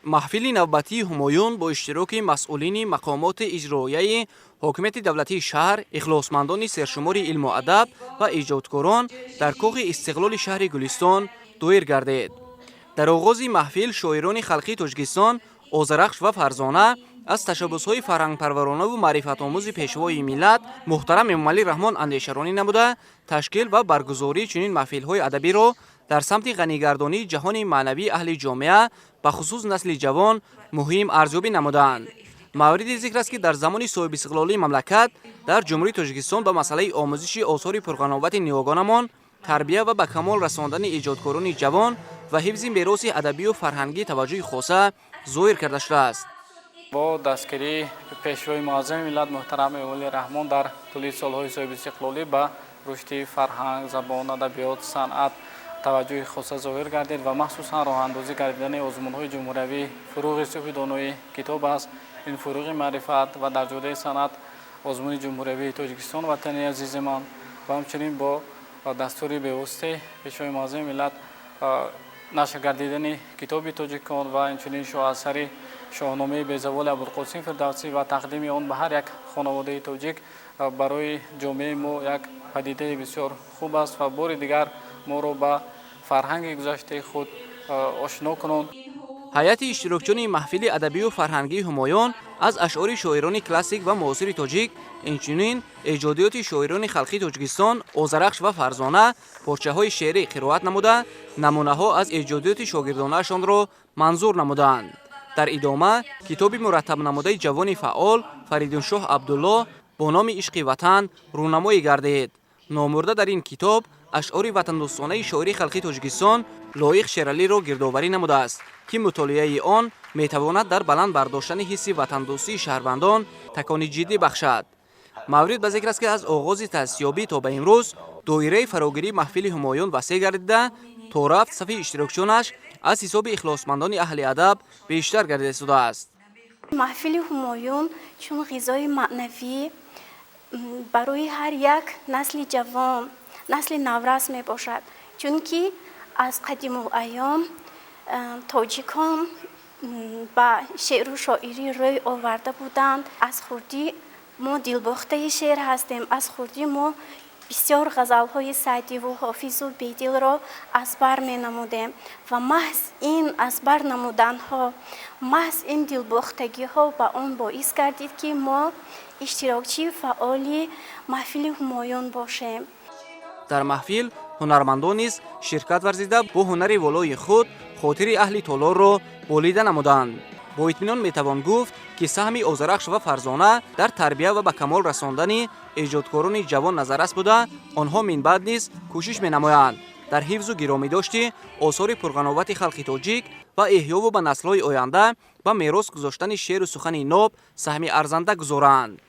محفل نوبتی همایون با اشتراک مسئولین مقامات اجرایی حکومت دولتی شهر، اخلاصمندان سرشمار علم و ادب و ایجادکاران در کاخ استقلال شهر گلستان دایر گردید. در آغاز محفل شاعران خلقی تاجیکستان آذرخش و فرزانه از تشبس‌های فرهنگ پرورانه و معرفت آموز پیشوای ملت محترم امامعلی رحمان اندیشرانی نموده تشکیل و برگزاری چنین محفل‌های ادبی را در سمت غنیگردانی جهان معنوی اهل جامعه به خصوص نسل جوان مهم ارزیابی نمودند. مورد ذکر است که در زمان صاحب استقلالی مملکت در جمهوری تاجیکستان به مسئله آموزش آثار پرقناوت نیاگانمان، تربیت و به کمال رساندن ایجادکاران جوان و حفظ میراث ادبی و فرهنگی توجه خاصه ظاهر کرده شده است. با دستگیری پیشوای معظم ملت محترم امامعلی رحمان در طول سالهای صاحب استقلالی به رشد فرهنگ، زبان، ادبیات، صنعت توجه خاص ظاهر گردید و مخصوصا راه اندازی گردیدن آزمون‌های جمهوری فروغ صحف دانایی کتاب است. این فروغ معرفت و در جوده صنعت آزمون جمهوری تاجیکستان وطنی عزیزمان و همچنین با دستور بیوسته پیشوای معظم ملت نشر گردیدن کتاب تاجیکان و همچنین شاهسری شاهنامه بیزوال ابوالقاسم فردوسی و تقدیم آن به هر یک خانواده تاجیک برای جامعه ما یک پدیده بسیار خوب است و بار دیگر ما را به فرهنگ گذشته خود آشنا کنند. هیئت اشتراکچیان محفل ادبی و فرهنگی همایون از اشعار شاعران کلاسیک و معاصر تاجیک، همچنین ایجادیات شاعران خلقی تاجیکستان آذرخش و فرزانه پارچه‌های شعری قرائت نموده نمونه‌ها از ایجادیات شاگردانه‌شان را منظور نمودند. در ادامه کتاب مرتب نموده جوان فعال فریدونشاه عبدالله با نام عشق وطن رونمایی گردید. نامورده در این کتاب اشعار وطن دوستانه شاعر خلقی تاجیکستان لایق شعرعلی را گردآوری نموده است که مطالعه آن میتواند در بلند برداشتن حس وطن دوستی شهروندان تکانی جدی بخشد. مورد به ذکر است که از آغاز تأسیس‌یابی تا به امروز دایره فراگیری محفل همایون وسیع گردیده تا رفت صف اشتراکچیانش از حساب اخلاصمندان اهل ادب بیشتر گردیده شده است. محفل همایون چون غذای معنوی برای هر یک نسل جوان، نسل نورس می باشد، چون که از قدیم و ایام تاجیکان با شعر و شاعری روی آورده بودند. از خردی ما دلباخته شعر هستیم، از خردی ما بسیار غزل‌های سعدی و حافظ و بیدل را از بر می نمودیم و محض این از بر نمودن‌ها، محض این دلباختگی‌ها با آن باعث گردید که ما اشتراکچی فعالی محفل همایون باشیم. در محفل هنرمندان نیز شرکت ورزیده با هنر والای خود خاطر اهل تالار را بریده نمودند. با اطمینان میتوان گفت که سهم آذرخش و فرزانه در تربیت و به کمال رساندن ایجادکاران جوان نظررس بوده، آنها من بعد نیز کوشش می‌نمایند در حفظ و گرامی داشتی آثار پرقناوت خلق تاجیک و احیا و به نسل‌های آینده و میراث گذاشتن شعر و سخن ناب سهم ارزنده گذارند.